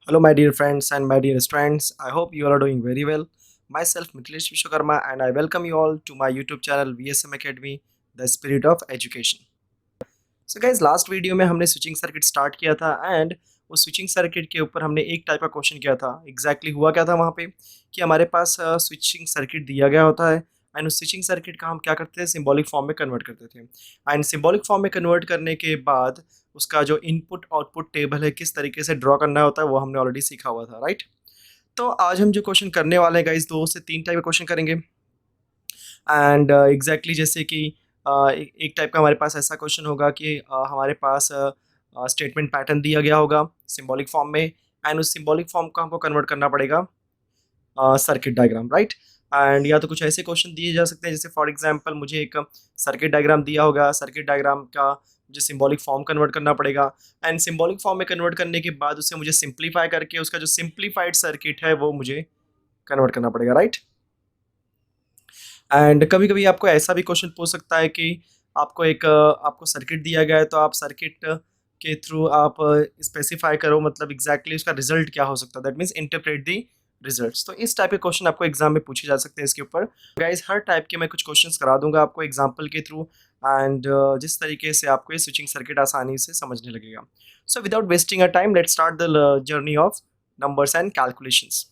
Hello, my dear friends and my dear students. I hope you all are doing very well. Myself, Mithilesh Vishwakarma, and I welcome you all to my YouTube channel VSM Academy, The Spirit of Education. So, guys, last video में हमने switching circuit start किया था and उस switching circuit के ऊपर हमने एक type का क्वेश्चन किया था. हुआ क्या था वहाँ पे कि हमारे पास स्विचिंग सर्किट दिया गया होता है एंड उस स्विचिंग सर्किट का हम क्या करते थे, सिंबॉलिक फॉर्म में कन्वर्ट करते थे. एंड सिंबॉलिक फॉर्म में कन्वर्ट करने के बाद उसका जो इनपुट आउटपुट टेबल है किस तरीके से ड्रॉ करना होता है वो हमने ऑलरेडी सीखा हुआ था, राइट. तो आज हम जो क्वेश्चन करने वाले हैं गाइस, 2 से 3 टाइप के क्वेश्चन करेंगे एंड एग्जैक्टली जैसे कि एक टाइप का हमारे पास ऐसा क्वेश्चन होगा कि हमारे पास स्टेटमेंट पैटर्न दिया गया होगा सिंबॉलिक फॉर्म में एंड उस सिंबॉलिक फॉर्म को हमको कन्वर्ट करना पड़ेगा सर्किट डायग्राम, राइट. एंड या तो कुछ ऐसे क्वेश्चन दिए जा सकते हैं जैसे फॉर एग्जांपल मुझे एक सर्किट डायग्राम दिया होगा, सर्किट डायग्राम का मुझे सिंबॉलिक फॉर्म कन्वर्ट करना पड़ेगा एंड सिंबॉलिक फॉर्म में कन्वर्ट करने के बाद उसे मुझे सिंप्लीफाई करके उसका जो सिंप्लीफाइड सर्किट है वो मुझे कन्वर्ट करना पड़ेगा, राइट. एंड कभी कभी आपको ऐसा भी क्वेश्चन पूछ सकता है कि आपको सर्किट दिया गया है तो आप सर्किट के थ्रू आप स्पेसिफाई करो मतलब एग्जैक्टली उसका रिजल्ट क्या हो सकता है, that means interpret the results. तो इस टाइप के क्वेश्चन आपको एग्जाम में पूछे जा सकते हैं इसके ऊपर. गाइस, हर टाइप के मैं कुछ क्वेश्चंस करा दूंगा आपको एग्जाम्पल के थ्रू एंड जिस तरीके से आपको ये स्विचिंग सर्किट आसानी से समझने लगेगा. So without wasting a time let start the journey of numbers and calculations.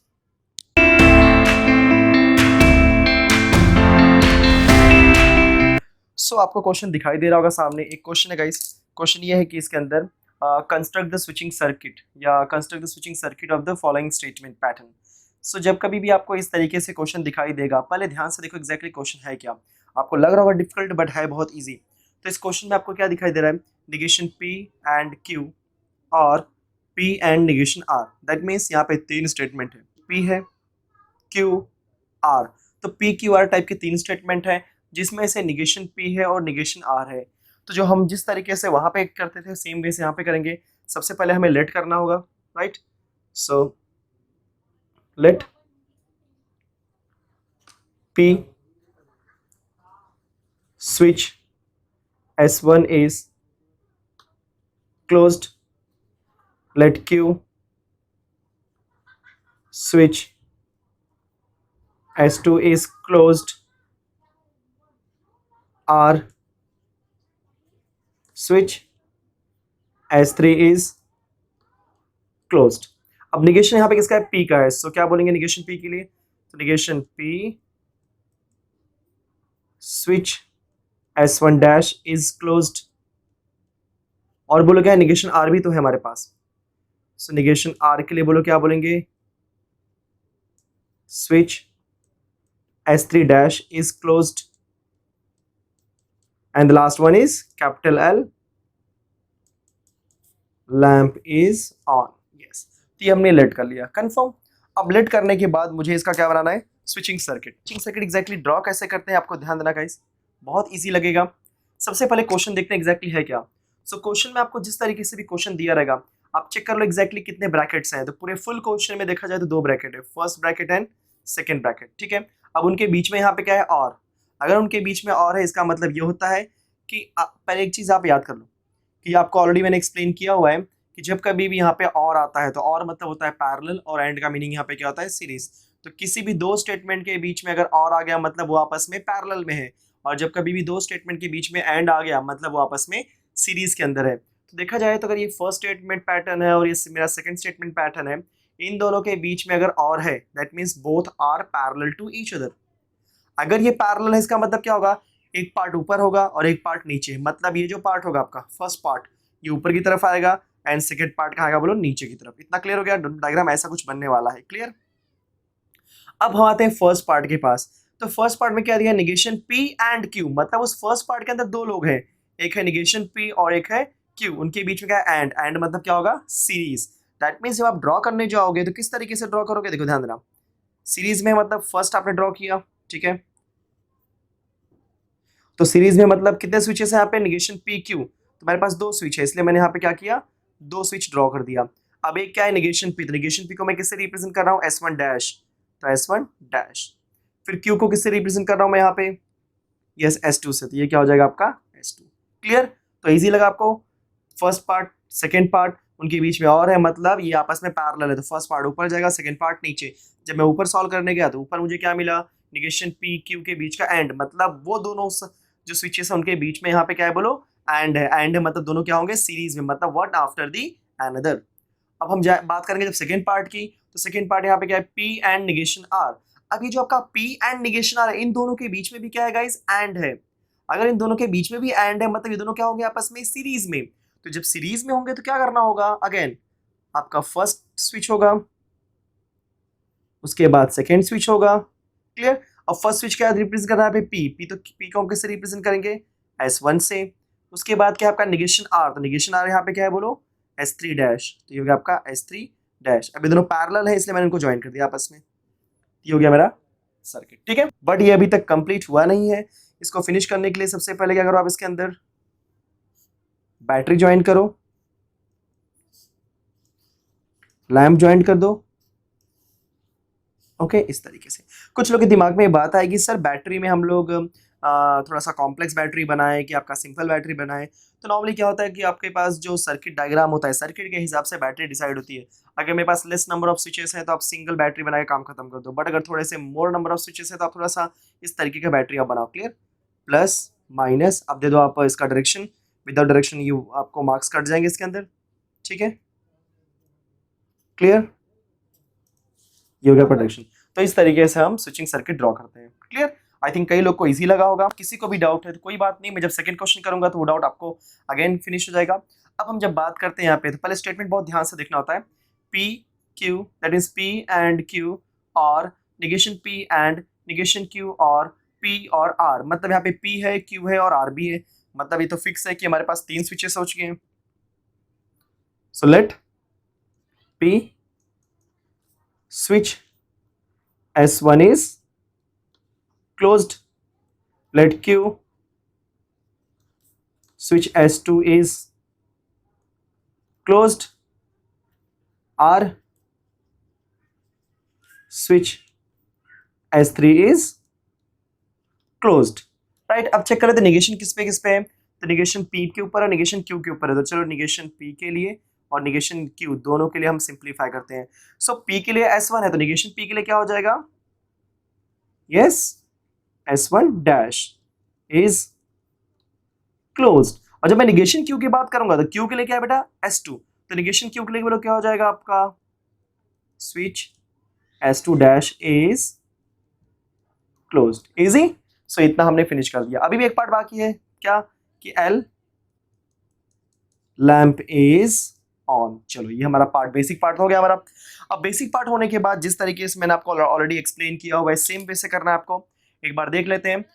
So आपको क्वेश्चन दिखाई दे रहा होगा सामने. एक क्वेश्चन है गाइस. क्वेश्चन ये है कि इसके अंदर कंस्ट्रक्ट द स्विचिंग सर्किट या construct the switching circuit of the following statement pattern. So जब कभी भी आपको इस तरीके से क्वेश्चन दिखाई देगा, पहले ध्यान से देखो एग्जैक्टली क्वेश्चन है क्या. आपको लग रहा होगा डिफिकल्ट बट है बहुत ईजी. तो इस क्वेश्चन में आपको क्या दिखाई दे रहा है, निगेशन पी एंड क्यू और P and negation R. That means यहाँ पे 3 स्टेटमेंट है, पी है, क्यू, आर. तो पी क्यू आर टाइप के 3 स्टेटमेंट है जिसमें से निगेशन पी है और निगेशन आर है. तो जो हम जिस तरीके से वहां पे करते थे सेम वे से यहाँ पे करेंगे. सबसे पहले हमें लेट करना होगा, right. So let P switch S1 is closed, let Q switch S2 is closed, R switch S3 is closed. अब निगेशन यहाँ पे किसका है, P का है. सो क्या बोलेंगे निगेशन P के लिए, तो negation P switch S1 dash is closed. और बोलो क्या है, निगेशन R भी तो है हमारे पास. सो निगेशन R के लिए बोलो क्या बोलेंगे, switch S3 dash is closed and the last one is capital L, lamp is on. yes. तो ये हमने लेट कर लिया, कंफर्म. अब लेट करने के बाद मुझे इसका क्या बनाना है, switching circuit. Switching circuit exactly draw कैसे करते हैं आपको ध्यान देना गाइस, बहुत इजी लगेगा. सबसे पहले क्वेश्चन देखते हैं एग्जैक्टली है क्या. सो क्वेश्चन में आपको जिस तरीके से भी क्वेश्चन दिया रहेगा आप चेक कर लो एग्जैक्टली कितने ब्रैकेट्स हैं. तो पूरे फुल क्वेश्चन में देखा जाए तो 2 ब्रैकेट है, first bracket and second bracket, ठीक है. अब उनके बीच में यहाँ पे क्या है, और. अगर उनके बीच में और है इसका मतलब ये होता है कि पहले एक चीज आप याद कर लो कि आपको ऑलरेडी मैंने एक्सप्लेन किया हुआ है कि जब कभी भी यहाँ पे और आता है तो और मतलब होता है पैरेलल और एंड का मीनिंग यहाँ पे क्या होता है, सीरीज. तो किसी भी 2 स्टेटमेंट के बीच में अगर और आ गया मतलब वो आपस में पैरेलल में है, और जब कभी भी 2 स्टेटमेंट के बीच में एंड आ गया मतलब वो आपस में सीरीज के अंदर है. तो देखा जाए तो अगर ये फर्स्ट स्टेटमेंट पैटर्न है और ये मेरा सेकंड स्टेटमेंट पैटर्न है, इन दोनों के बीच में अगर और है that means both are parallel to each other. अगर ये पैरेलल है इसका मतलब क्या होगा, एक पार्ट ऊपर होगा और एक पार्ट नीचे. मतलब ये जो पार्ट होगा आपका फर्स्ट पार्ट ये ऊपर की तरफ आएगा एंड सेकंड पार्ट कहाँ आएगा बोलो, नीचे की तरफ. इतना क्लियर हो गया, डायग्राम ऐसा कुछ बनने वाला है, क्लियर. अब हम आते हैं फर्स्ट पार्ट के पास. तो फर्स्ट पार्ट में क्या दिया, निगेशन P एंड Q. मतलब उस फर्स्ट पार्ट के अंदर 2 लोग हैं, एक है निगेशन P और एक है Q. उनके बीच में क्या है, एंड मतलब क्या होगा, सीरीज. दैट मीन्स जब आप ड्रॉ करने जाओगे तो किस तरीके से ड्रॉ करोगे, देखो ध्यान देना. सीरीज में मतलब फर्स्ट आपने ड्रॉ किया, ठीक है. तो सीरीज में मतलब कितने स्विचेस हैं यहाँ पे, निगेशन P Q. तो मेरे पास 2 स्विच है इसलिए मैंने यहाँ पे क्या किया, 2 स्विच ड्रॉ कर दिया. अब एक क्या है निगेशन P. तो निगेशन P को मैं किससे रिप्रेजेंट कर रहा हूँ, S1 डैश. तो S1 डैश. फिर Q को किससे रिप्रेजेंट कर रहा हूँ मैं यहाँ पे, यस S2 से. तो ये क्या हो जाएगा आपका S2. क्लियर. तो इजी लगा आपको, फर्स्ट पार्ट सेकेंड पार्ट. उनके बीच में और है, मतलब ये आपस में पैरेलल है, तो फर्स्ट पार्ट ऊपर जाएगा, सेकंड पार्ट नीचे। जब मैं ऊपर सॉल्व करने गया तो ऊपर मुझे क्या मिला, निगेशन पी क्यू के बीच का एंड, मतलब वो दोनों जो स्विचेस है उनके बीच में यहाँ पे क्या है बोलो, एंड है। एंड है मतलब दोनों क्या होंगे, सीरीज में, मतलब व्हाट आफ्टर दी अनदर। अब हम बात करेंगे जब सेकंड पार्ट की, तो सेकंड पार्ट यहाँ पे क्या है, पी एंड निगेशन आर। अब ये जो आपका पी एंड निगेशन आर है, इन दोनों के बीच में भी क्या है गाइस, एंड है। अगर इन दोनों के बीच में भी एंड है, मतलब ये दोनों क्या होंगे आपस में, सीरीज में। तो जब सीरीज में होंगे तो क्या करना होगा, अगेन आपका फर्स्ट स्विच होगा, उसके बाद सेकेंड स्विच होगा, क्लियर। अब फर्स्ट स्विच क्या रिप्रेजेंट कर रहा है पी, पी तो पी को हम किससे रिप्रेजेंट करेंगे, S1 से। उसके बाद क्या आपका निगेशन आर, तो निगेशन आर यहाँ पे क्या है बोलो, S3 डैश, तो ये हो गया आपका S3 डैश। अब ये दोनों पैरेलल है इसलिए मैंने इनको ज्वाइन कर दिया आपस में, ये हो गया मेरा सर्किट, ठीक है। बट ये अभी तक कंप्लीट हुआ नहीं है। इसको फिनिश करने के लिए सबसे पहले क्या करो, आप इसके अंदर बैटरी ज्वाइन करो, लैंप ज्वाइन कर दो, ओके इस तरीके से। कुछ लोग के दिमाग में ये बात आएगी, सर बैटरी में हम लोग थोड़ा सा कॉम्प्लेक्स बैटरी बनाए कि आपका सिंपल बैटरी बनाए। तो नॉर्मली क्या होता है कि आपके पास जो सर्किट डायग्राम होता है, सर्किट के हिसाब से बैटरी डिसाइड होती है। अगर मेरे पास लेस नंबर ऑफ स्विचेस हैं तो आप सिंगल बैटरी बना के काम खत्म कर दो, बट अगर थोड़े से मोर नंबर ऑफ स्विचेस है तो आप थोड़ा सा इस तरीके का बैटरी आप बनाओ, क्लियर। प्लस माइनस अब दे दो आप इसका डायरेक्शन, विदाउट डायरेक्शन यू आपको मार्क्स कट जाएंगे इसके अंदर, ठीक है, क्लियर। ये हो गया प्रोटेक्शन। तो इस तरीके से हम स्विचिंग सर्किट ड्रॉ करते हैं, क्लियर। आई थिंक कई लोग को इजी लगा होगा। किसी को भी डाउट है तो कोई बात नहीं, मैं जब सेकंड क्वेश्चन करूंगा तो वो डाउट आपको अगेन फिनिश हो जाएगा। अब हम जब बात करते हैं यहाँ पे, तो पहले स्टेटमेंट बहुत ध्यान से देखना होता है, P Q that is P and Q और negation P and negation Q और पी और आर। मतलब यहाँ पे पी है, क्यू है और आर भी है, मतलब ये तो फिक्स है कि हमारे पास 3 स्विचेस हो चुके हैं। सो let P switch S1 is closed, let Q switch S2 is closed, R switch S3 is closed, right. अब चेक करें तो निगेशन किस पे है, तो निगेशन P के ऊपर है, निगेशन Q के ऊपर है। तो चलो निगेशन P के लिए और निगेशन Q दोनों के लिए हम सिंप्लीफाई करते हैं। सो P के लिए S1 है तो निगेशन P के लिए क्या हो जाएगा, yes S1 dash is closed. और जब मैं निगेशन Q की बात करूंगा तो Q के लिए क्या है बेटा, S2, तो निगेशन Q के लिए बोलो क्या हो जाएगा आपका, switch S2 dash is closed, easy. So इतना हमने फिनिश कर दिया। अभी भी एक पार्ट बाकी है, क्या, कि L लैंप इज ऑन। चलो ये हमारा पार्ट, बेसिक पार्ट हो गया हमारा। अब बेसिक पार्ट होने के बाद जिस तरीके से मैंने आपको ऑलरेडी एक्सप्लेन किया हुआ है, सेम वे से करना है आपको। एक बार देख लेते हैं।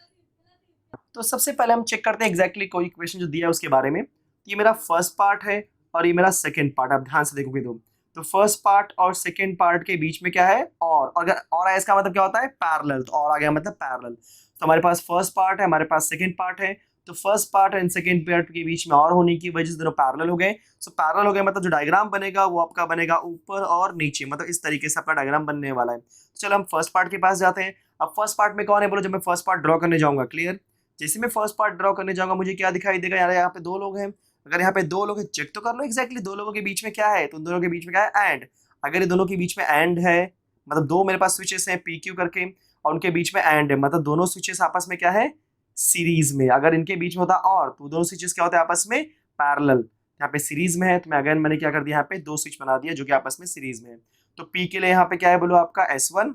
तो सबसे पहले हम चेक करते हैं एग्जैक्टली कोई इक्वेशन जो दिया है उसके बारे में। ये मेरा फर्स्ट पार्ट है और ये मेरा सेकंड पार्ट। आप ध्यान से देखोगे तो फर्स्ट पार्ट और सेकंड पार्ट के बीच में क्या है, और अगर और है इसका मतलब क्या होता है, पैरेलल। तो और आ गया मतलब पैरेलल। तो हमारे पास फर्स्ट पार्ट है, हमारे पास सेकंड पार्ट है। तो first part and second part के बीच में और होने की वजह से दोनों पैरेलल हो गए। सो पैरेलल हो गए मतलब जो डायग्राम बनेगा वो आपका बनेगा ऊपर और नीचे, मतलब इस तरीके से आपका डायग्राम बनने वाला है। तो चलो हम फर्स्ट पार्ट के पास जाते हैं। अब फर्स्ट पार्ट में कौन है बोलो, जब मैं फर्स्ट पार्ट ड्रॉ करने जाऊंगा, क्लियर। जैसे मैं फर्स्ट पार्ट ड्रॉ करने जाऊंगा मुझे क्या दिखाई देगा, यार यहाँ पे 2 लोग हैं। अगर यहाँ पे 2 लोग हैं चेक तो कर लो एग्जैक्टली 2 लोगों के बीच में क्या है, तो उन दोनों के बीच में क्या है, एंड। अगर ये दोनों के बीच में एंड है, मतलब 2 मेरे पास स्विचेस हैं पी क्यू करके और उनके बीच में एंड है, मतलब दोनों स्विचेस आपस में क्या है, सीरीज में। अगर इनके बीच में होता और तो दोनों स्विचेस क्या होते हैं आपस में, पैरेलल। यहाँ पे सीरीज में है तो मैं अगेन मैंने क्या कर दिया, यहाँ पे 2 स्विच बना दिया जो कि आपस में सीरीज में है। तो पी के लिए यहाँ पे क्या है बोलो आपका S1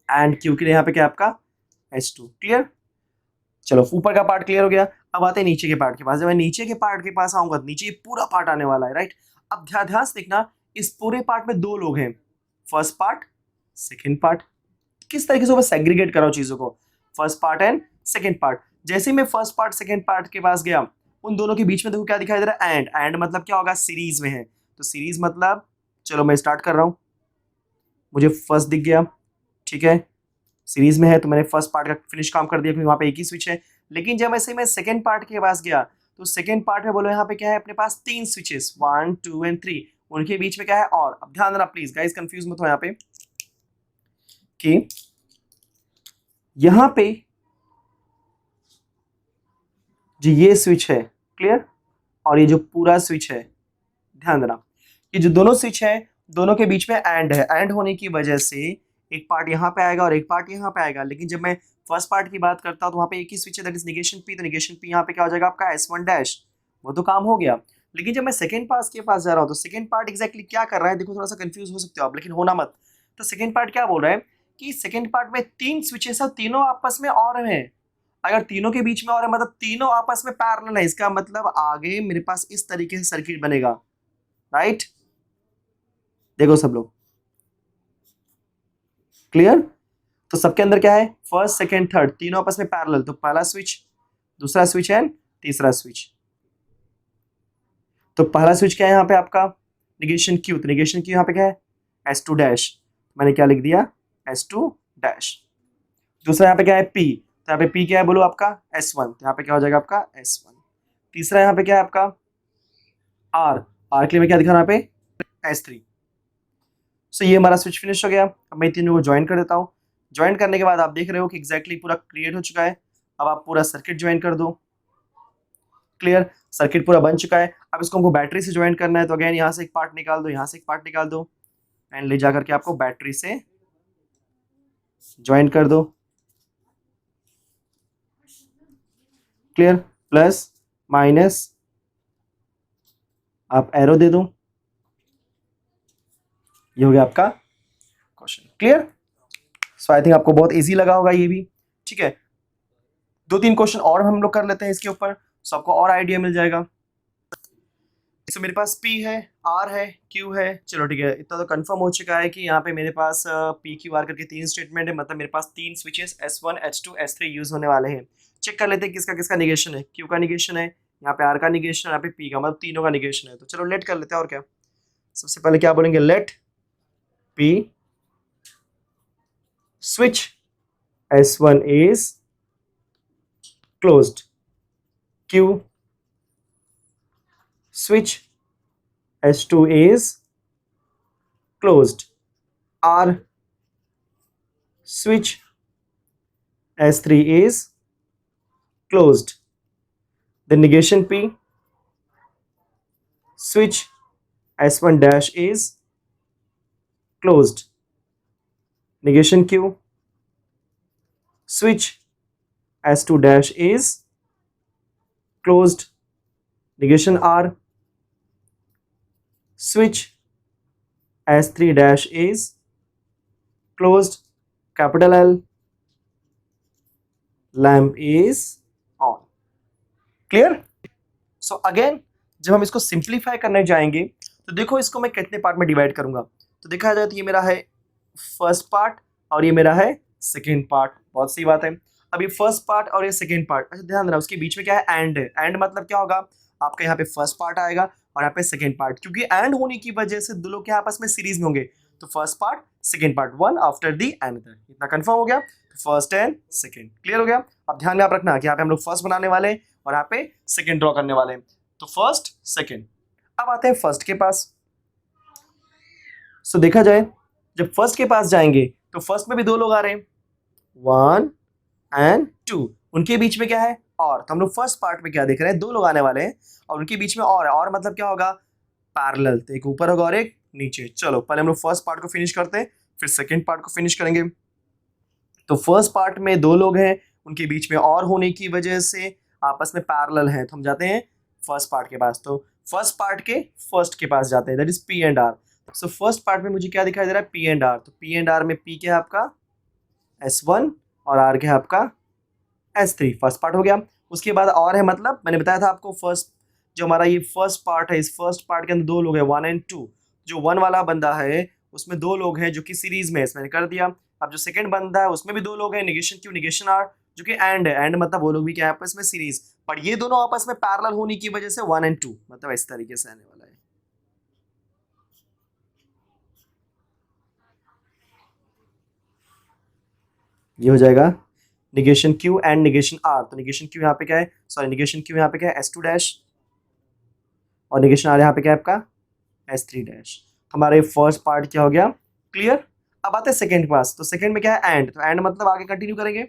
एंड क्यू के लिए यहाँ पे क्या है आपका S2, क्लियर। चलो ऊपर का पार्ट क्लियर हो गया। अब आते हैं नीचे के पार्ट के पास। जब मैं नीचे के पार्ट के पास आऊंगा तो नीचे पूरा पार्ट आने वाला है, राइट। अब ध्यान से देखना, इस पूरे पार्ट में 2 लोग हैं, फर्स्ट पार्ट सेकंड पार्ट। किस तरीके से मैं सेग्रीगेट कराऊं चीजों को, first part and second part. जैसे ही मैं फर्स्ट पार्ट सेकंड पार्ट के पास गया, उन दोनों के बीच में देखो क्या दिखाई दे रहा है, एंड। एंड मतलब क्या होगा, सीरीज में है। तो सीरीज मतलब चलो मैं स्टार्ट कर रहा हूं, मुझे फर्स्ट दिख गया, ठीक है, सीरीज में है तो मैंने फर्स्ट पार्ट का फिनिश काम कर दिया क्योंकि वहाँ पे एक ही स्विच है। लेकिन जब ऐसे मैं सेकंड पार्ट के पास गया तो सेकंड पार्ट में बोलो यहाँ पे क्या है, अपने पास 3 स्विचेस 1 2 एंड 3, उनके बीच में क्या है और। अब ध्यान देना प्लीज गाइस, कंफ्यूज मत हो यहाँ पे कि यहाँ पे जो ये स्विच है, क्लियर, और ये जो पूरा स्विच है ध्यान देना, ये जो दोनों स्विच है दोनों के बीच में एंड है, एंड होने की वजह से एक पार्ट यहाँ पे आएगा और एक पार्ट यहाँ पे आएगा। लेकिन जब मैं फर्स्ट पार्ट की बात करता हूँ तो वहाँ पे एक ही स्विच है, दैट इज निगेशन पी, तो निगेशन पी यहाँ पे क्या हो जाएगा आपका S1 डैश, वो तो काम हो गया। लेकिन जब मैं सेकंड पार्ट के पास जा रहा हूँ तो सेकंड पार्ट एग्जैक्टली क्या कर रहा है, देखो थोड़ा सा कंफ्यूज हो सकते हो आप, लेकिन होना मत। तो सेकंड पार्ट क्या बोल रहा है कि सेकंड पार्ट में 3 स्विचेस है, तीनों आपस में और हैं। अगर तीनों के बीच में और है मतलब तीनों आपस में पैरेलल है, इसका मतलब आगे मेरे पास इस तरीके से सर्किट बनेगा, राइट। देखो सब लोग क्लियर। तो सबके अंदर क्या है, फर्स्ट सेकंड थर्ड तीनों आपस में पैरेलल, तो पहला स्विच, दूसरा स्विच एंड तीसरा स्विच। तो पहला स्विच क्या है यहाँ पे आपका निगेशन क्यू, तो निगेशन क्यू यहाँ पे क्या है S2 डैश, मैंने क्या लिख दिया S2 डैश। दूसरा यहाँ पे क्या है P, तो यहाँ पे P क्या है बोलो आपका S1, तो यहाँ पे क्या हो जाएगा आपका S1। तीसरा यहाँ पे क्या है आपका R, R के लिए मैं क्या दिखा रहा हूँ यहाँ पे S3। सो ये हमारा स्विच फिनिश हो गया। अब मैं तीनों को ज्वाइन कर देता हूँ। ज्वाइन करने के बाद आप देख रहे हो कि एग्जैक्टली पूरा क्रिएट हो चुका है। अब आप पूरा सर्किट ज्वाइन कर दो। क्लियर, सर्किट पूरा बन चुका है। अब इसको हमको बैटरी से ज्वाइन करना है, तो अगेन यहाँ से एक पार्ट निकाल दो, यहाँ से एक पार्ट निकाल दो एंड ले जाकर के आपको बैटरी से ज्वाइन कर दो। क्लियर, प्लस माइनस आप एरो दे दो, ये हो गया आपका question. Clear, so I think आपको बहुत इजी लगा होगा ये भी। ठीक है, 2-3 क्वेश्चन और हम लोग कर लेते हैं इसके ऊपर, सो आपको और आइडिया मिल जाएगा। तो मेरे पास P है, R है, Q है। चलो ठीक है, इतना तो कंफर्म हो चुका है कि यहाँ पे मेरे पास P Q R करके 3 स्टेटमेंट है, मतलब मेरे पास 3 switches S1 S2 S3 use होने वाले हैं। चेक कर लेते हैं किसका किसका निगेशन है। Q का निगेशन है, यहाँ पे R का निगेशन, यहाँ पे P का, मतलब तीनों का निगेशन है। तो चलो लेट कर लेते हैं और क्या। सबसे पहले क्या बोलेंगे, late P switch S1 is closed, Q switch S2 is closed, R switch S3 is closed. The negation P switch S1 dash is closed. Negation Q switch S2 dash is closed. Negation R switch S3 dash is closed. Capital L lamp is on. Clear? So again जब हम इसको simplify करने जाएंगे तो देखो इसको मैं कितने पार्ट में डिवाइड करूंगा। तो देखा जाए तो ये मेरा है फर्स्ट पार्ट और ये मेरा है सेकेंड पार्ट। बहुत सही बात है। अब ये फर्स्ट पार्ट और ये सेकेंड पार्ट, अच्छा ध्यान देना उसके बीच में क्या है, एंड है। एंड मतलब क्या होगा, आपका यहाँ पे फर्स्ट पार्ट आएगा और यहाँ पे सेकेंड पार्ट, क्योंकि एंड होने की वजह से दो लोग के आपस में सीरीज में होंगे। तो first part second part, one after the another. इतना कंफर्म हो गया, फर्स्ट एंड सेकेंड क्लियर हो गया। अब ध्यान में आप रखना कि यहाँ पे हम लोग फर्स्ट बनाने वाले हैं और यहाँ पे सेकेंड ड्रॉ करने वाले हैं। तो फर्स्ट सेकेंड। अब आते हैं फर्स्ट के पास। सो देखा जाए जब फर्स्ट के पास जाएंगे तो फर्स्ट में भी दो लोग आ रहे हैं, 1 एंड 2, उनके बीच में क्या है और। तो हम लोग फर्स्ट पार्ट में क्या देख रहे हैं, दो लोग आने वाले हैं और उनके बीच में और है। और मतलब क्या होगा, पैरेलल, तो एक ऊपर होगा और एक नीचे। चलो पहले हम लोग फर्स्ट पार्ट को फिनिश करते हैं, फिर सेकेंड पार्ट को फिनिश करेंगे। तो फर्स्ट पार्ट में दो लोग हैं, उनके बीच में और होने की वजह से आपस में पैरेलल हैं। तो हम जाते हैं फर्स्ट पार्ट के पास। तो फर्स्ट पार्ट के फर्स्ट के पास जाते हैं, that is P and R। So first part में मुझे क्या दिखाई दे रहा है, P एंड R। तो P एंड R में P क्या है आपका S1 और R क्या है आपका S3। फर्स्ट पार्ट हो गया। उसके बाद और है, मतलब मैंने बताया था आपको फर्स्ट जो हमारा ये फर्स्ट पार्ट है, इस फर्स्ट पार्ट के अंदर दो लोग हैं 1 एंड 2। जो 1 वाला बंदा है उसमें दो लोग हैं जो कि सीरीज में है, इसमें कर दिया। अब जो सेकंड बंदा है उसमें भी दो लोग हैं, निगेशन क्यू निगेशन R, जो कि एंड है। एंड मतलब वो लोग भी क्या है आपस में सीरीज, पर ये दोनों आपस में पैरेलल होने की वजह से 1 एंड 2, मतलब इस तरीके से आने वाला है। ये हो जाएगा negation Q and negation R। तो निगेशन क्यू यहाँ पे क्या है, सॉरी निगेशन क्यू यहाँ पे क्या है S2 डैश और निगेशन R यहाँ पे क्या है आपका S3 डैश। हमारे फर्स्ट पार्ट क्या हो गया, क्लियर। अब आते हैं सेकंड पास। तो सेकंड में क्या है एंड, तो एंड मतलब आगे कंटिन्यू करेंगे।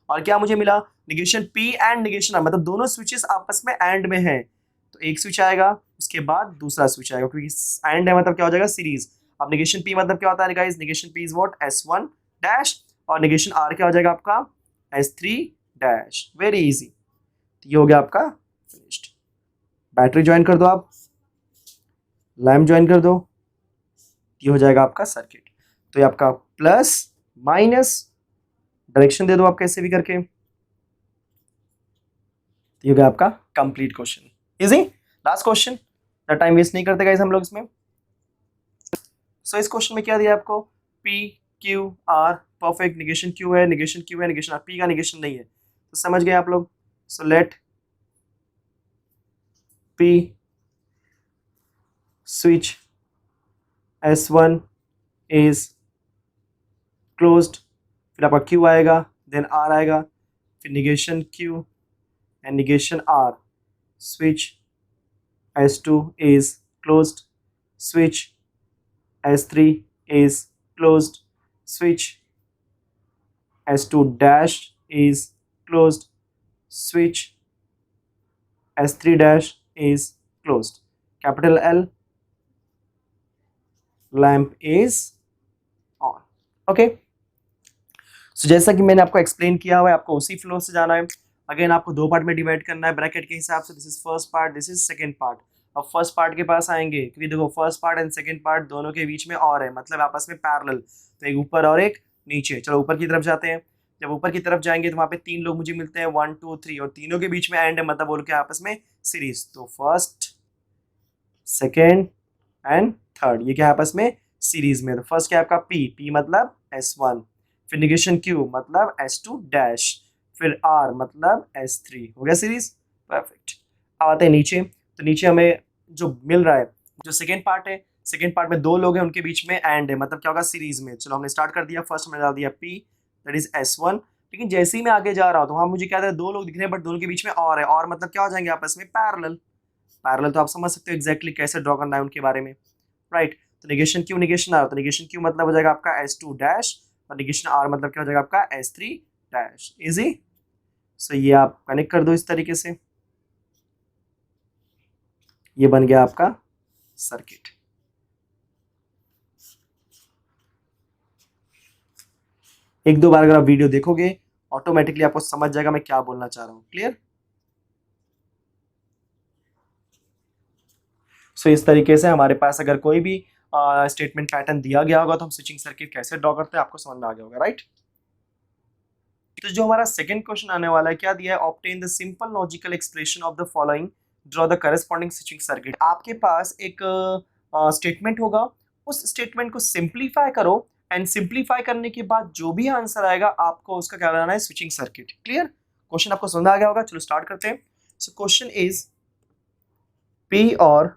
और क्या मुझे मिला, निगेशन P एंड निगेशन R, मतलब दोनों स्विचेस आपस में एंड में हैं। तो एक स्विच आएगा, उसके बाद दूसरा स्विच आएगा, क्योंकि एंड है मतलब क्या हो जाएगा सीरीज। अब नेगेशन पी मतलब क्या होता है guys, negation P is what S1 dash, और नेगेशन आर क्या हो जाएगा आपका S3 डैश। वेरी इजी, तो ये हो गया आपका फिनिश्ड। बैटरी ज्वाइन कर दो आप, लैम्प ज्वाइन कर दो, ये हो जाएगा आपका सर्किट। तो ये आपका प्लस माइनस, डायरेक्शन दे दो आप कैसे भी करके, तो ये हो गया आपका complete question. Easy. Last question, time waste नहीं करते गाइस हम लोग इसमें। सो इस क्वेश्चन में क्या दिया आपको, P Q R perfect, negation Q है, निगेशन क्यू है, निगेशन आर, पी का निगेशन नहीं है, तो समझ गए आप लोग। So let P switch S1 is closed, फिर आपका क्यू आएगा, देन आर आएगा, फिर negation Q and negation R, switch S2 is closed, switch S3 is closed, switch S2 dash is closed, switch S3 dash is closed, capital L, lamp is on. Okay, so जैसा कि मैंने आपको explain किया हुआ है, आपको उसी flow से जाना है। अगेन आपको दो पार्ट में डिवाइड करना है ब्रैकेट के हिसाब से, this is first part, this is second part. अब फर्स्ट पार्ट के पास आएंगे, क्योंकि देखो first part and second part दोनों के बीच में और है, मतलब आपस में पैरेलल, तो एक ऊपर और एक नीचे। चलो ऊपर की तरफ जाते हैं। जब ऊपर की तरफ जाएंगे तो वहाँ पे तीन लोग मुझे मिलते हैं, 1 2 3, और तीनों के बीच में एंड है, मतलब बोल के आपस में सीरीज। तो फर्स्ट सेकेंड एंड थर्ड, ये क्या आपस में सीरीज में। तो फर्स्ट क्या आपका पी, पी मतलब S1, फिर निगेशन क्यू मतलब S2 डैश, फिर आर मतलब S3, हो गया सीरीज। परफेक्ट। आते हैं नीचे, तो नीचे हमें जो मिल रहा है, जो सेकेंड पार्ट है, सेकेंड पार्ट में दो लोग हैं, उनके बीच में एंड है, मतलब क्या होगा सीरीज में। चलो हमने स्टार्ट कर दिया, फर्स्ट हमने डाल दिया P दैट इज S1, लेकिन जैसे ही मैं आगे जा रहा हूँ तो वहाँ मुझे क्या था, दो लोग दिख रहे हैं, बट दोनों के बीच में और है, और मतलब क्या हो जाएंगे आपस में पैरेलल। पैरेलल तो आप समझ सकते हो एग्जैक्टली कैसे ड्रॉ करना है उनके बारे में, राइट। तो निगेशन क्यू निगेशन आर, तो निगेशन क्यू मतलब हो जाएगा आपका S2 डैश, और निगेशन आर मतलब क्या हो जाएगा आपका S3 डैश। इजी। सो ये आप कनेक्ट कर दो इस तरीके से, ये बन गया आपका सर्किट। एक दो बार अगर आप वीडियो देखोगे ऑटोमेटिकली आपको समझ जाएगा मैं क्या बोलना चाह रहा हूं। क्लियर। सो इस तरीके से हमारे पास अगर कोई भी स्टेटमेंट पैटर्न दिया गया होगा तो हम स्विचिंग सर्किट कैसे ड्रॉ करते हैं आपको समझ में आ गया होगा, राइट। तो जो हमारा सेकंड क्वेश्चन आने वाला है, क्या दिया है, obtain the simple logical expression of the following, draw the corresponding switching circuit. आपके पास एक स्टेटमेंट होगा, उस स्टेटमेंट को सिंप्लीफाई करो, एंड सिंप्लीफाई करने के बाद जो भी आंसर आएगा आपको उसका क्या बनाना है, स्विचिंग सर्किट। क्लियर। क्वेश्चन आपको समझ आ गया होगा, चलो स्टार्ट करते हैं। सो क्वेश्चन इज पी और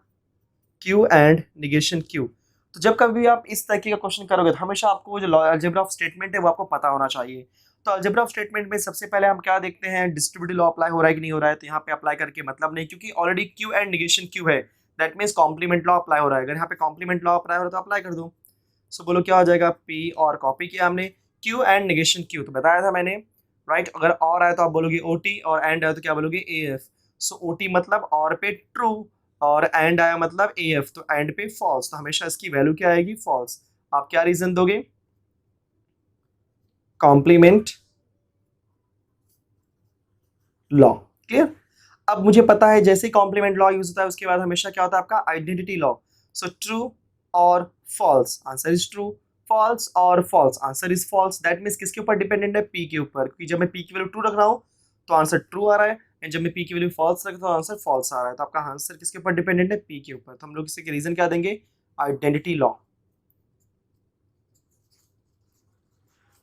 क्यू एंड निगेशन क्यू। तो जब कभी भी आप इस तरीके का क्वेश्चन करोगे तो हमेशा आपको वो जो अलजेब्रा ऑफ स्टेटमेंट है वो आपको पता होना चाहिए। तो अलजेब्रा ऑफ स्टेटमेंट में सबसे पहले हम क्या देखते हैं, डिस्ट्रीब्यूटिव लॉ अप्लाई हो रहा है कि नहीं हो रहा है। तो यहाँ पे अप्लाई करके मतलब नहीं, क्योंकि already Q and negation Q है, that means complement law apply हो रहा है। अगर यहाँ पे कॉम्प्लीमेंट लॉ अप्लाई हो रहा है तो अप्लाई कर दो। सो बोलो क्या हो जाएगा, पी और कॉपी किया हमने, क्यू एंड निगेशन क्यू, तो बताया था मैंने, राइट। अगर और आया तो आप बोलोगे ओटी, और एंड आया तो क्या बोलोगे एएफ। सो ओटी मतलब और पे ट्रू, और एंड आया मतलब एएफ, तो एंड पे फॉल्स, तो हमेशा इसकी वैल्यू क्या आएगी, फॉल्स। आप क्या रीजन दोगे, कॉम्प्लीमेंट लॉ। क्लियर। अब मुझे पता है जैसे ही कॉम्प्लीमेंट लॉ यूज होता है उसके बाद हमेशा क्या होता है आपका आइडेंटिटी लॉ। सो ट्रू और false, answer is true, false और false, answer is false. That means किसके ऊपर डिपेंडेंट है, पी के ऊपर, क्योंकि जब मैं पी की वैल्यू ट्रू रख रहा हूँ तो आंसर ट्रू आ रहा है, एंड जब मैं पी की वैल्यू फॉल्स रख रहा हूँ आंसर फॉल्स आ रहा है। तो आपका आंसर किसके ऊपर डिपेंडेंट है, पी के ऊपर। तो हम लोग इसके रीजन क्या देंगे, आइडेंटिटी लॉ।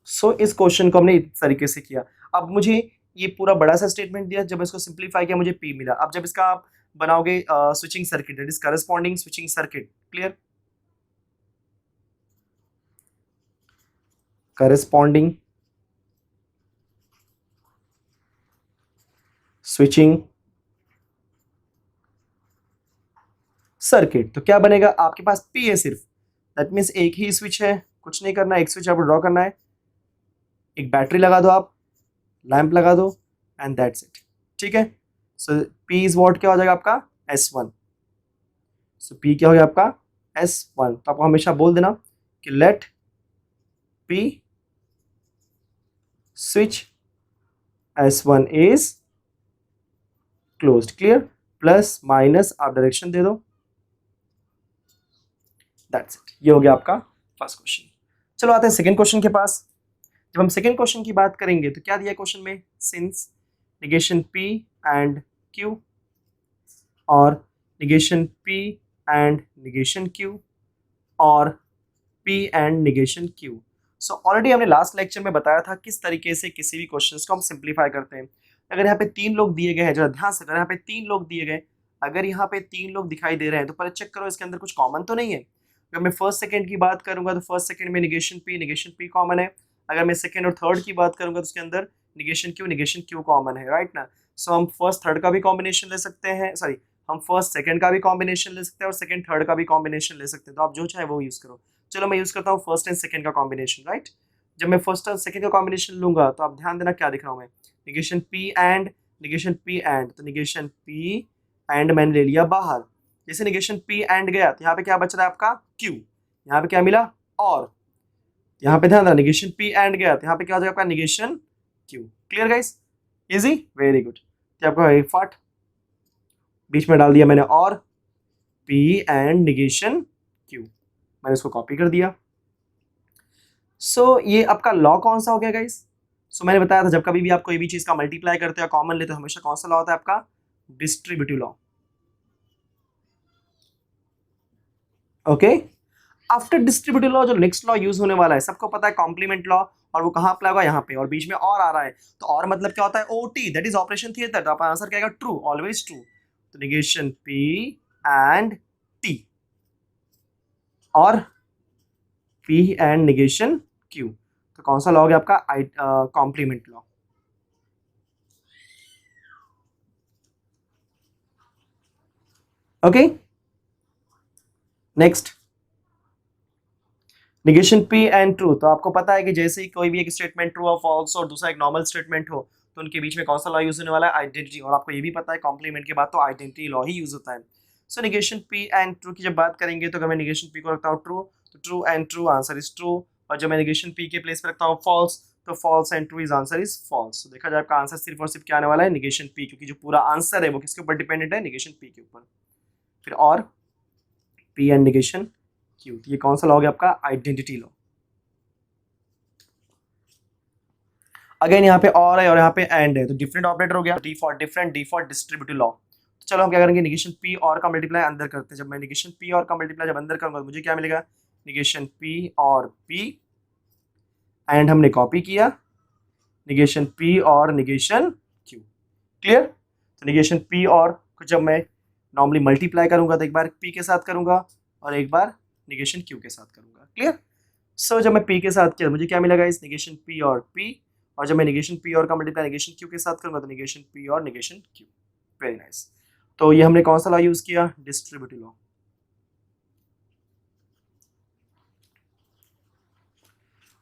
सो इस क्वेश्चन को हमने इस तरीके से किया। अब मुझे ये पूरा बड़ा सा स्टेटमेंट दिया, जब इसको सिंप्लीफाई किया मुझे पी मिला। अब जब इसका आप बनाओगे switching circuit, that is corresponding switching circuit. Clear. Corresponding switching circuit, तो क्या बनेगा, आपके पास पी है सिर्फ, दैट मीन्स एक ही स्विच है, कुछ नहीं करना है, एक स्विच आपको ड्रॉ करना है, एक बैटरी लगा दो आप, लैंप लगा दो, एंड दैट्स इट। ठीक है। सो पी इज वॉट क्या हो जाएगा आपका S1, सो P क्या हो गया आपका S1। तो आपको हमेशा बोल देना कि let P switch S1 is closed. Clear? Plus minus आप डायरेक्शन दे दो, दैट्स इट। ये हो गया आपका फर्स्ट क्वेश्चन। चलो आते हैं सेकंड क्वेश्चन के पास। जब हम सेकंड क्वेश्चन की बात करेंगे तो क्या दिया क्वेश्चन में, since negation P and Q और निगेशन P एंड निगेशन Q और P एंड निगेशन Q। सो ऑलरेडी हमने लास्ट लेक्चर में बताया था किस तरीके से किसी भी क्वेश्चंस को हम सिंप्लीफाई करते हैं। अगर यहाँ पे 3 लोग दिए गए हैं, जरा ध्यान से, अगर यहाँ पे 3 लोग दिए गए, अगर यहाँ पे 3 लोग दिखाई दे रहे हैं तो पहले चेक करो इसके अंदर कुछ कॉमन तो नहीं है। अगर मैं फर्स्ट सेकंड की बात करूंगा तो फर्स्ट सेकंड में निगेशन P कॉमन है। अगर मैं सेकंड और थर्ड की बात करूंगा तो उसके अंदर निगेशन Q कॉमन है, राइट ना। सो हम फर्स्ट थर्ड का भी कॉम्बिनेशन ले सकते हैं, सॉरी हम फर्स्ट सेकंड का भी कॉम्बिनेशन ले सकते हैं और सेकंड थर्ड का भी कॉम्बिनेशन ले सकते हैं। तो आप जो चाहे वो यूज करो। चलो मैं यूज करता हूँ फर्स्ट एंड सेकंड का कॉम्बिनेशन, राइट। जब मैं फर्स्ट और सेकंड का कॉम्बिनेशन लूंगा तो आप ध्यान देना क्या दिख रहा हूँ मैं, निगेशन P एंड, तो निगेशन P एंड मैंने ले लिया बाहर। जैसे निगेशन P एंड गया तो यहाँ पे क्या बच रहा है आपका Q, यहाँ पे क्या मिला और, यहाँ पे ध्यान देना निगेशन P एंड गया तो यहाँ पे क्या हो जाएगा आपका negation Q। Clear guys? Easy, very good. तो आपका एक फट बीच में डाल दिया मैंने और P एंड निगेशन Q, मैंने इसको कॉपी कर दिया। सो ये आपका लॉ कौन सा हो गया गाइस? सो मैंने बताया था जब कभी भी आप कोई भी चीज का मल्टीप्लाई करते हो कॉमन लेते हो हमेशा कौन सा लॉ होता है आपका, distributive law. Okay, after distributive law जो नेक्स्ट लॉ यूज होने वाला है सबको पता है, कॉम्प्लीमेंट लॉ। और वो कहां अप्लाई होगा, यहाँ पे, और बीच में और आ रहा है तो और मतलब क्या होता है, OT, that is operation theatre. तो आपका आंसर क्या आएगा, ट्रू, ऑलवेज ट्रू। तो निगेशन P एंड T और P एंड निगेशन Q, तो कौन सा लॉ हो गया आपका, complement law. Okay, next negation P and true. तो आपको पता है कि जैसे ही कोई भी एक स्टेटमेंट ट्रू और फॉल्स और दूसरा एक नॉर्मल स्टेटमेंट हो तो उनके बीच में कौन सा लॉ यूज होने वाला है, आइडेंटिटी। और आपको ये भी पता है कॉम्प्लीमेंट के बाद तो आइडेंटिटी लॉ ही यूज होता है। सो निगेशन P एंड ट्रू की जब बात करेंगे तो अगर मैं निगेशन P को रखता हूँ ट्रू तो true and true answer is true, और जब मैं निगेशन P के प्लेस पर रखता हूँ फॉल्स तो false and true is answer is false. तो देखा जाए आपका आंसर सिर्फ और सिर्फ क्या आने वाला है, निगेशन P, क्योंकि जो पूरा आंसर है वो किसके ऊपर डिपेंडेंट है, निगेशन P के ऊपर। फिर और P एंड निगेशन Q, तो ये कौन सा लॉ हो गया आपका, आइडेंटिटी लॉ। अगेन यहाँ पे और है और यहाँ पे एंड है तो डिफरेंट ऑपरेटर हो गया, D for different, D for distributive law. तो चलो हम क्या करेंगे, निगेशन P और का मल्टीप्लाई अंदर करते हैं। जब मैं निगेशन P और का मल्टीप्लाई जब अंदर करूंगा तो मुझे क्या मिलेगा, निगेशन P और P एंड हमने कॉपी किया निगेशन P और निगेशन Q। क्लियर? तो निगेशन P और को जब मैं नॉर्मली मल्टीप्लाई करूंगा तो एक बार P के साथ करूंगा और एक बार निगेशन Q के साथ करूंगा। क्लियर? सो जब मैं P के साथ किया मुझे क्या मिलेगा, इस निगेशन P और P, और जब मैं निगेशन P और का मल्टीप्लाई निगेशन Q के साथ करूंगा तो निगेशन P और निगेशन Q। Very nice. तो ये हमने कौन सा लॉ यूज किया, distributive law.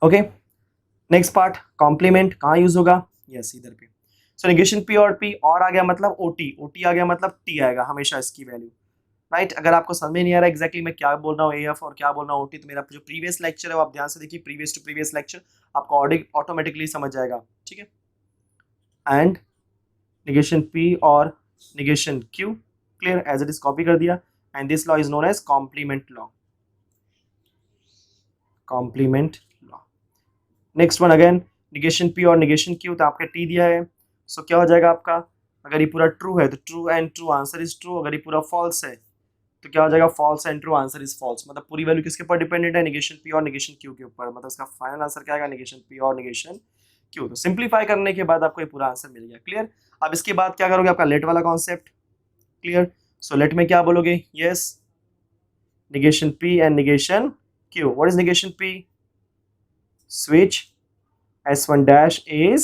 Okay, next part, complement कहाँ यूज होगा, यस इधर पे। सो निगेशन P और P और आ गया मतलब OT, OT आ गया मतलब T आएगा हमेशा इसकी वैल्यू, राइट। अगर आपको समझ में नहीं आ रहा एग्जैक्टली मैं क्या बोल रहा हूँ AF और क्या बोल रहा हूँ OT, तो मेरा जो प्रीवियस लेक्चर है वो आप ध्यान से देखिए, प्रीवियस टू प्रीवियस लेक्चर, आपको ऑटोमेटिकली समझ जाएगा, ठीक है। एंड निगेशन P और negation Q, clear, as it is copy कर दिया। And this law is known as complement law, complement law. Next one again negation P और निगेशन Q, तो आपका T दिया है, सो क्या हो जाएगा आपका, अगर ये पूरा ट्रू है तो true and true answer is true, अगर ये पूरा फॉल्स है तो क्या हो जाएगा, false and true answer is false. मतलब पूरी वैल्यू किसके ऊपर डिपेंडेंट है, निगेशन P और निगेशन Q के ऊपर। मतलब इसका फाइनल आंसर क्या आएगा, निगेशन P और निगेशन Q। तो सिंप्लीफाई करने के बाद आपको ये पूरा आंसर मिल गया। क्लियर? अब इसके बाद क्या करोगे, आपका लेट वाला कॉन्सेप्ट। क्लियर? सो लेट में क्या बोलोगे, यस निगेशन P एंड negation Q। What is negation P, switch S1 dash is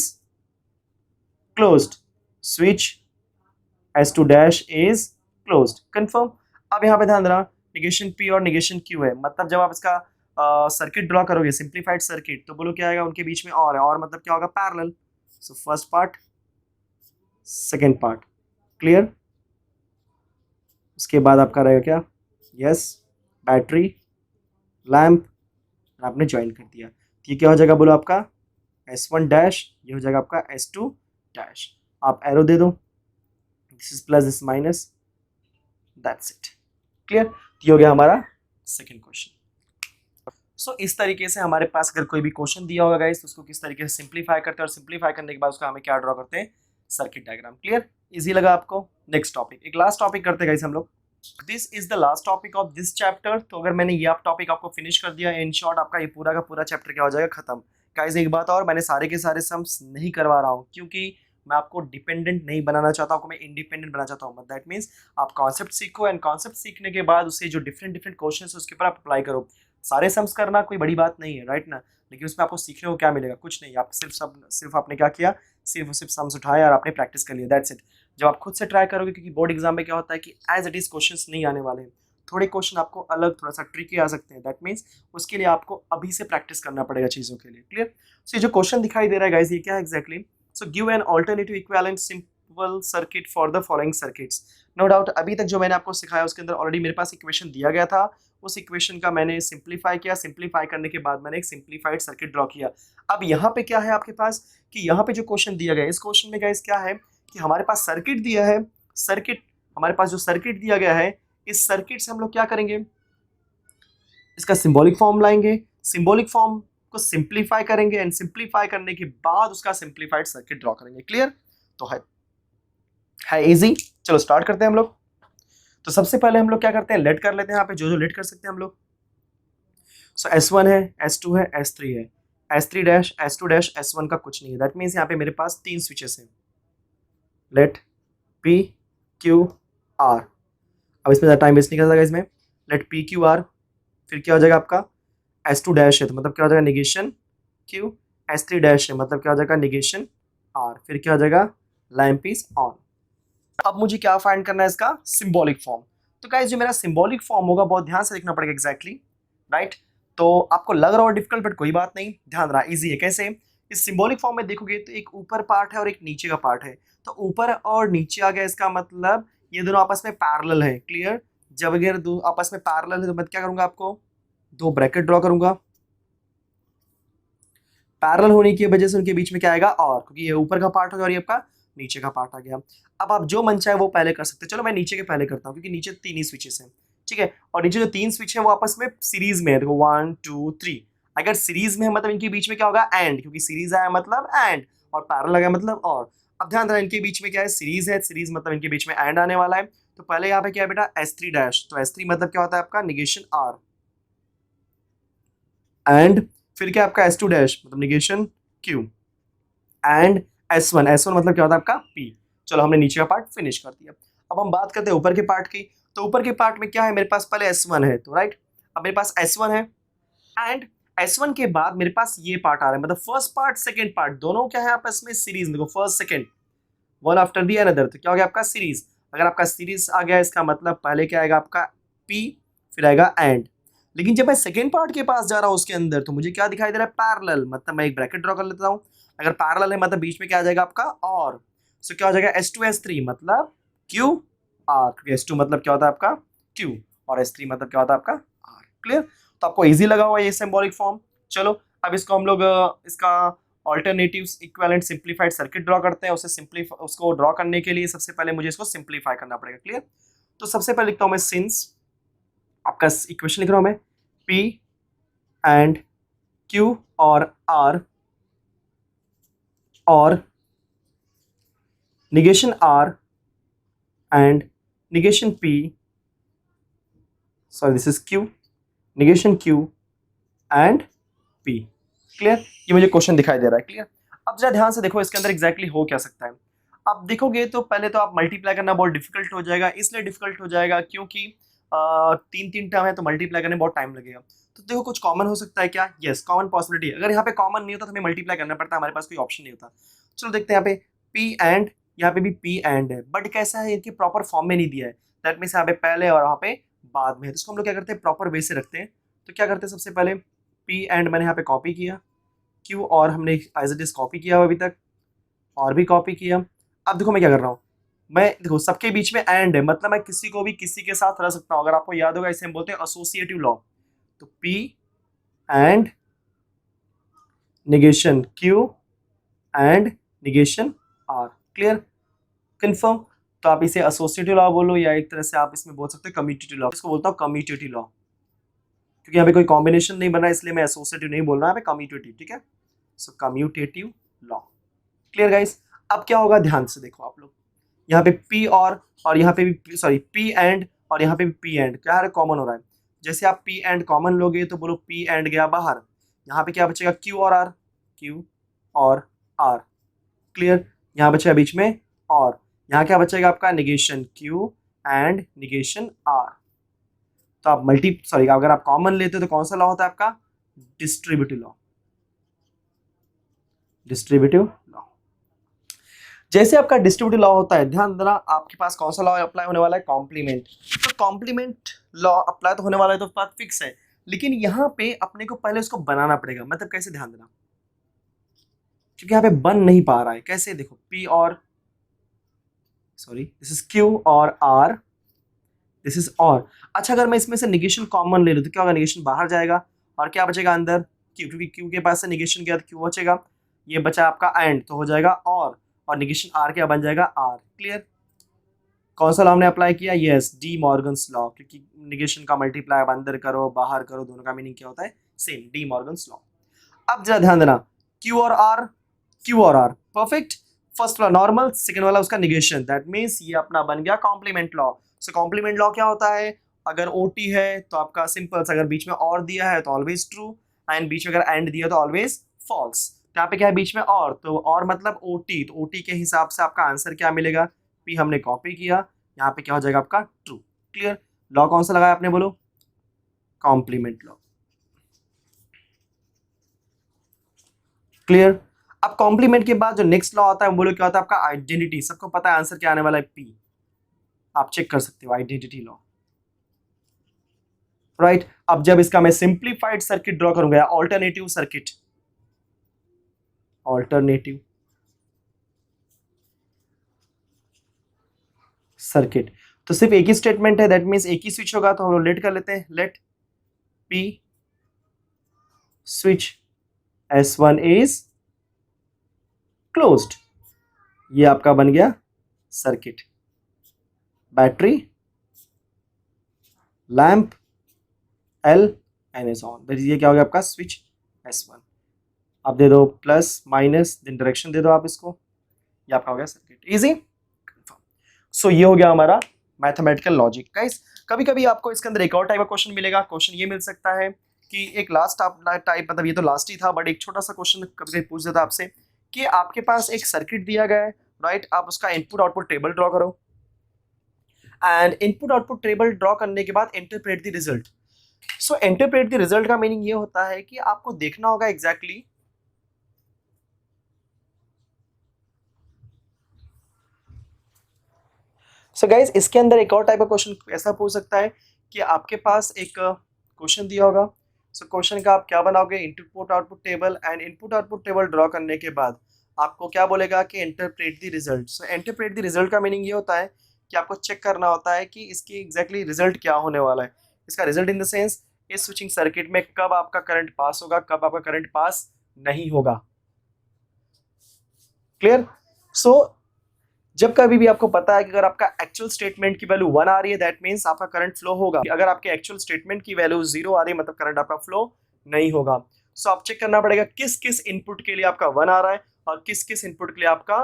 closed, switch S2 dash is closed, confirm। अब यहाँ पे ध्यान देना निगेशन P और निगेशन Q है, मतलब जब आप इसका सर्किट ड्रॉ करोगे, सिंप्लीफाइड सर्किट, तो बोलो क्या आएगा, उनके बीच में और है, और मतलब क्या होगा, parallel. So first part second part, clear. उसके बाद आपका रहेगा क्या, यस, बैटरी, लैम्प, और आपने ज्वाइन कर दिया। तो ये क्या हो जाएगा बोलो आपका S1 डैश, ये हो जाएगा आपका S2 डैश। आप एरो दे दो, this is plus, this minus, that's it. Clear? ये हो गया हमारा सेकंड क्वेश्चन। सो इस तरीके से हमारे पास अगर कोई भी क्वेश्चन दिया होगा गाइस तो उसको किस तरीके से सिंप्लीफाई करते हैं और सिंप्लीफाई करने के बाद उसका हमें क्या ड्रॉ करते हैं, सर्किट डायग्राम। क्लियर? इजी लगा आपको? नेक्स्ट टॉपिक, एक लास्ट टॉपिक करते हैं गाइस हम लोग। This is the last topic of this chapter. तो अगर मैंने ये टॉपिक आपको फिनिश कर दिया, इन शॉर्ट आपका ये पूरा का पूरा चैप्टर क्या हो जाएगा, खत्म। गाइस एक बात और, मैंने सारे के सारे सम्स नहीं करवा रहा हूँ क्योंकि मैं आपको डिपेंडेंट नहीं बनाना चाहता, आपको मैं इंडिपेंडेंट बनाना चाहता हूँ। दैट मीन्स आप कॉन्सेप्ट सीखो एंड कॉन्सेप्ट सीखने के बाद उससे जो डिफरेंट डिफरेंट क्वेश्चन है उसके ऊपर आप अप्लाई करो। सारे सम्स करना कोई बड़ी बात नहीं है, राइट ना? लेकिन उसमें आपको सीखने को क्या मिलेगा, कुछ नहीं। आप सिर्फ आपने क्या किया, सिर्फ सम्स उठाए और आपने प्रैक्टिस कर लिया, दैट्स इट। जब आप खुद से ट्राई करोगे, क्योंकि बोर्ड एग्जाम में क्या होता है कि एज इट इज क्वेश्चंस नहीं आने वाले हैं, थोड़े क्वेश्चन आपको अलग थोड़ा सा ट्रिकी आ सकते हैं। दैट मीन्स उसके लिए आपको अभी से प्रैक्टिस करना पड़ेगा चीज़ों के लिए। क्लियर? सो ये जो क्वेश्चन दिखाई दे रहा है गाइस, ये क्या है exactly? So give an alternative equivalent simple circuit for the following circuits. No doubt अभी तक जो मैंने आपको सिखाया उसके अंदर ऑलरेडी मेरे पास इक्वेशन दिया गया था, उस इक्वेशन का मैंने सिंप्लीफाई किया, सिंप्लीफाई करने के बाद मैंने एक सिंप्लीफाइड सर्किट ड्रॉ किया। अब यहाँ पे क्या है आपके पास कि यहाँ पे जो क्वेश्चन दिया गया है, इस क्वेश्चन में गाइस क्या है कि हमारे पास सर्किट दिया है, सर्किट हमारे पास जो सर्किट दिया गया है, इस सर्किट से हम लोग क्या करेंगे, इसका सिंबॉलिक फॉर्म लाएंगे, सिंबॉलिक फॉर्म को सिंप्लीफाई करेंगे एंड सिंप्लीफाई करने के बाद उसका सिंप्लीफाइड सर्किट ड्रॉ करेंगे। क्लियर? तो है इजी। चलो स्टार्ट करते हैं हम लोग। तो सबसे पहले हम लोग क्या करते हैं, लेट कर लेते हैं यहाँ पे जो जो लेट कर सकते हैं हम लोग। सो S1 है, S2 है, S3 है, S3 dash, S2 dash, S1 का कुछ नहीं है। दैट मीन्स यहाँ पे मेरे पास 3 स्विचेस हैं, लेट P Q R। अब इसमें ज़्यादा टाइम वेस्ट नहीं करता इसमें, लेट P Q R, फिर क्या हो जाएगा आपका S2 डैश है तो मतलब क्या हो जाएगा निगेशन Q, S3 डैश है मतलब क्या हो जाएगा निगेशन R, फिर क्या हो जाएगा लैम्प इज ऑन। अब मुझे क्या फाइंड करना है, इसका सिंबॉलिक फॉर्म। तो गाइस जो मेरा सिंबॉलिक फॉर्म होगा बहुत ध्यान से देखना पड़ेगा एग्जैक्टली, राइट? तो आपको लग रहा हो डिफिकल्ट बट कोई बात नहीं, ध्यान रहा इजी है। कैसे? इस सिंबॉलिक फॉर्म में देखोगे तो एक ऊपर पार्ट है और एक नीचे का पार्ट है। तो ऊपर और नीचे आ गया, इसका मतलब ये दोनों आपस में पैरेलल है। क्लियर? जब अगर दो आपस में पैरेलल है तो मैं क्या करूंगा, आपको दो ब्रैकेट ड्रॉ करूंगा। पैरेलल होने की वजह से उनके बीच में क्या आएगा, और, क्योंकि ये ऊपर का पार्ट हो गया और ये आपका नीचे का पार्ट आ गया। अब आप जो मन चाहे वो पहले कर सकते हैं। चलो मैं नीचे के पहले करता हूँ क्योंकि नीचे 3 ही स्विचेस हैं, ठीक है? और नीचे जो 3 स्विच है वो आपस में सीरीज में है। देखो 1 2 3, अगर सीरीज में है मतलब इनके बीच में क्या होगा, एंड, क्योंकि सीरीज आया मतलब एंड और पैरेलल आया मतलब और। अब ध्यान देना इनके बीच में क्या है, सीरीज है, सीरीज मतलब इनके बीच में एंड आने वाला है। तो पहले यहाँ पे क्या है बेटा, S3 डैश, तो S3 मतलब क्या होता है आपका निगेशन R, एंड फिर क्या आपका S2 डैश मतलब निगेशन Q, एंड S1 मतलब क्या होता है आपका P। चलो हमने नीचे का पार्ट फिनिश कर दिया। अब हम बात करते हैं ऊपर के पार्ट की। तो ऊपर के पार्ट में क्या है, मेरे पास पहले S1 है, तो राइट, अब मेरे पास S1 है एंड S1 के बाद मेरे पास ये पार्ट आ रहा है, मतलब फर्स्ट पार्ट सेकंड पार्ट दोनों क्या है आपस में सीरीज। देखो first second one after the another, तो क्या हो गया आपका सीरीज। अगर आपका सीरीज आ गया इसका मतलब पहले क्या आएगा आपका P, फिर आएगा एंड। लेकिन जब मैं सेकेंड पार्ट के पास जा रहा हूँ उसके अंदर तो मुझे क्या दिखाई दे रहा है, पैरेलल, मतलब मैं एक ब्रैकेट ड्रॉ कर लेता हूँ। अगर पैरेलल है मतलब बीच में क्या आ जाएगा आपका और, सो क्या हो जाएगा S2 S3 मतलब Q R, क्योंकि S2 मतलब क्या होता है आपका Q और S3 मतलब क्या होता है आपका R। क्लियर? तो आपको इजी लगा हुआ ये सिंबॉलिक फॉर्म। चलो अब इसको हम लोग इसका alternative equivalent simplified circuit draw करते हैं। उसको ड्रॉ करने के लिए सबसे पहले मुझे इसको सिंप्लीफाई करना पड़ेगा। क्लियर? तो सबसे पहले लिखता हूँ मैं सिंस, आपका इक्वेशन लिख रहा हूँ मैं, P एंड Q और R और negation R and negation P, sorry this is Q, negation Q and P। Clear? ये मुझे क्वेश्चन दिखाई दे रहा है। क्लियर? अब जरा ध्यान से देखो इसके अंदर एग्जैक्टली हो क्या सकता है। आप देखोगे तो पहले तो आप मल्टीप्लाई करना बहुत डिफिकल्ट हो जाएगा, इसलिए डिफिकल्ट हो जाएगा क्योंकि 3 टर्म है तो मल्टीप्लाई करने में बहुत टाइम लगेगा। तो देखो कुछ कॉमन हो सकता है क्या, यस कॉमन पॉसिबिलिटी। अगर यहाँ पे कॉमन नहीं होता तो हमें मल्टीप्लाई करना पड़ता, हमारे पास कोई ऑप्शन नहीं होता। चलो देखते हैं यहाँ पे P एंड, यहाँ पे भी P एंड है बट कैसा है, इनके प्रॉपर फॉर्म में नहीं दिया है। दैट मीन्स यहाँ पे पहले और वहाँ पे बाद में है, तो इसको हम लोग क्या करते हैं प्रॉपर वे से रखते हैं। तो क्या करते हैं, सबसे पहले P एंड मैंने यहाँ पे कॉपी किया, Q और हमने एज इट इज कॉपी किया अभी तक, और भी कॉपी किया। अब देखो मैं क्या कर रहा हूँ, मैं देखो सबके बीच में एंड है, मतलब मैं किसी को भी किसी के साथ रह सकता हूं। अगर आपको याद होगा इसे हम बोलते हैं एसोसिएटिव लॉ। तो P and negation Q and negation R। Clear, confirm. तो आप इसे एसोसिएटिव लॉ बोलो या एक तरह से आप इसमें बोल सकते हो कम्यूटेटिव लॉ। इसको बोलता हूँ कम्यूटेटिव लॉ, क्योंकि यहाँ पे कोई कॉम्बिनेशन नहीं बना इसलिए मैं एसोसिएटिव नहीं बोल रहा, यहाँ पे कम्यूटेटिव। ठीक है, सो कम्यूटेटिव लॉ। Clear guys. अब क्या होगा ध्यान से देखो आप लोग, यहाँ पे P और यहाँ पे भी सॉरी P एंड और यहाँ पे भी P एंड क्या है, कॉमन हो रहा है। जैसे आप P एंड कॉमन लोगे तो बोलो P एंड गया बाहर, यहाँ पे क्या बचेगा Q और R, Q और R। क्लियर, यहाँ बचेगा बीच में और, यहाँ क्या बचेगा आपका negation Q and negation R। तो आप अगर आप कॉमन लेते हो तो कौन सा लॉ होता है आपका, डिस्ट्रीब्यूटिव लॉ। डिस्ट्रीब्यूटिव लॉ, जैसे आपका डिस्ट्रीब्यूटिव लॉ होता है, ध्यान देना आपके पास कौन सा लॉ अप्लाई होने वाला है, कॉम्प्लीमेंट। तो कॉम्प्लीमेंट लॉ अप्लाई तो होने वाला है, तो बात फिक्स है, लेकिन यहाँ पे अपने को पहले उसको बनाना पड़ेगा। मतलब कैसे, ध्यान देना, क्योंकि यहाँ पे बन नहीं पा रहा है। कैसे, देखो P और दिस इज Q और R, दिस इज और। अच्छा, अगर मैं इसमें से निगेशन कॉमन ले लूँ तो क्या होगा, निगेशन बाहर जाएगा और क्या बचेगा अंदर, Q, क्योंकि Q के पास से निगेशन गया तो Q बचेगा। ये बचा आपका एंड, तो हो जाएगा और निगेशन R क्या बन जाएगा, R। क्लियर, कौन सा लॉ हमने अप्लाई किया, यस, डी मॉर्गन्स लॉ, क्योंकि निगेशन का मल्टीप्लाई आप अंदर करो बाहर करो दोनों का मीनिंग क्या होता है, सेम, डी मॉर्गन्स लॉ। अब जरा ध्यान देना, Q और R, Q और R, परफेक्ट। फर्स्ट वाला नॉर्मल, सेकंड वाला उसका निगेशन, दैट मींस ये अपना बन गया कॉम्प्लीमेंट लॉ। सो कॉम्प्लीमेंट लॉ क्या होता है, अगर OT है तो आपका सिंपल, अगर बीच में और दिया है तो ऑलवेज ट्रू, एंड बीच में अगर एंड दिया तो ऑलवेज फॉल्स। तो यहाँ पे क्या है बीच में और, तो और मतलब OT, तो OT के हिसाब से आपका आंसर क्या मिलेगा, P हमने कॉपी किया, यहाँ पे क्या हो जाएगा आपका ट्रू। क्लियर, लॉ कौन सा लगाया आपने, बोलो कॉम्प्लीमेंट लॉ। क्लियर, अब कॉम्प्लीमेंट के बाद जो नेक्स्ट लॉ आता है बोलो क्या होता है आपका, आइडेंटिटी। सबको पता है आंसर क्या आने वाला है, P, आप चेक कर सकते हो, आइडेंटिटी लॉ। राइट, अब जब इसका मैं सिंप्लीफाइड सर्किट ड्रॉ करूंगा, ऑल्टरनेटिव सर्किट, ऑल्टरनेटिव सर्किट, तो सिर्फ एक ही स्टेटमेंट है, दैट मींस एक ही स्विच होगा। तो हम लोग लेट कर लेते हैं, let P switch S1 is closed. ये आपका बन गया circuit, battery, lamp L and is on. ये क्या हो गया आपका स्विच S1। आप दे दो प्लस माइनस, दिन डायरेक्शन दे दो आप इसको, ये आपका हो गया सर्किट, इजी। सो ये हो गया हमारा मैथमेटिकल लॉजिक। गाइस कभी कभी आपको इसके अंदर एक और टाइप का क्वेश्चन मिलेगा। क्वेश्चन ये मिल सकता है कि एक लास्ट टाइप, मतलब ये तो लास्ट ही था, बट एक छोटा सा क्वेश्चन कभी कभी पूछ देता आपसे कि आपके पास एक सर्किट दिया गया है, राइट, आप उसका इनपुट आउटपुट टेबल ड्रॉ करो, and input output table draw करने के बाद interpret the result. So interpret the result का मीनिंग ये होता है कि आपको देखना होगा एग्जैक्टली सो गाइज इसके अंदर एक और टाइप का क्वेश्चन ऐसा पूछ सकता है कि आपके पास एक क्वेश्चन दिया होगा। सो क्वेश्चन का आप क्या बनाओगे, input output table, and input output table draw करने के बाद आपको क्या बोलेगा कि interpret the result. So interpret the result का मीनिंग ये होता है कि आपको चेक करना होता है कि इसकी एग्जैक्टली रिजल्ट क्या होने वाला है। इसका रिजल्ट इन द सेंस, इस स्विचिंग सर्किट में कब आपका करंट पास होगा, कब आपका करंट पास नहीं होगा। क्लियर, सो जब कभी भी आपको पता है कि अगर आपका एक्चुअल स्टेटमेंट की वैल्यू 1 आ रही है, दैट मींस आपका करंट फ्लो होगा। अगर आपके एक्चुअल स्टेटमेंट की वैल्यू 0 आ रही है, मतलब करंट आपका फ्लो नहीं होगा। सो आप चेक करना पड़ेगा किस किस इनपुट के लिए आपका 1 आ रहा है और किस किस इनपुट के लिए आपका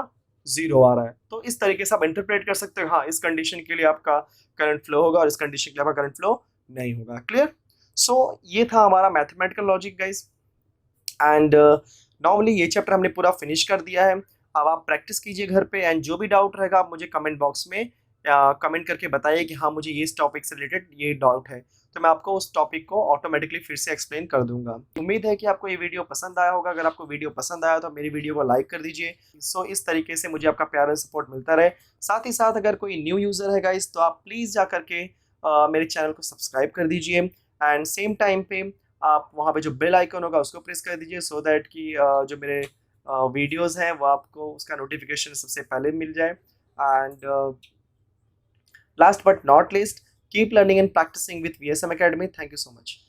0 आ रहा है। तो इस तरीके से आप इंटरप्रेट कर सकते हो, हाँ इस कंडीशन के लिए आपका करंट फ्लो होगा और इस कंडीशन के लिए आपका करंट फ्लो नहीं होगा। क्लियर, सो ये था हमारा mathematical logic guys, and normally ये चैप्टर हमने पूरा फिनिश कर दिया है। अब आप प्रैक्टिस कीजिए घर पे, एंड जो भी डाउट रहेगा आप मुझे कमेंट बॉक्स में कमेंट करके बताइए कि हाँ मुझे ये इस टॉपिक से रिलेटेड ये डाउट है, तो मैं आपको उस टॉपिक को ऑटोमेटिकली फिर से एक्सप्लेन कर दूंगा। उम्मीद है कि आपको ये वीडियो पसंद आया होगा। अगर आपको वीडियो पसंद आया तो मेरी वीडियो को लाइक कर दीजिए। सो इस तरीके से मुझे आपका प्यार और सपोर्ट मिलता रहे। साथ ही साथ अगर कोई न्यू यूज़र है गाइस तो आप प्लीज़ जा करके मेरे चैनल को सब्सक्राइब कर दीजिए, एंड सेम टाइम पे आप वहाँ पे जो बेल आइकन होगा उसको प्रेस कर दीजिए, सो दैट कि जो मेरे वीडियोस हैं वो आपको उसका नोटिफिकेशन सबसे पहले मिल जाए। and last but not least, keep learning and practicing with VSM Academy. Thank you so much.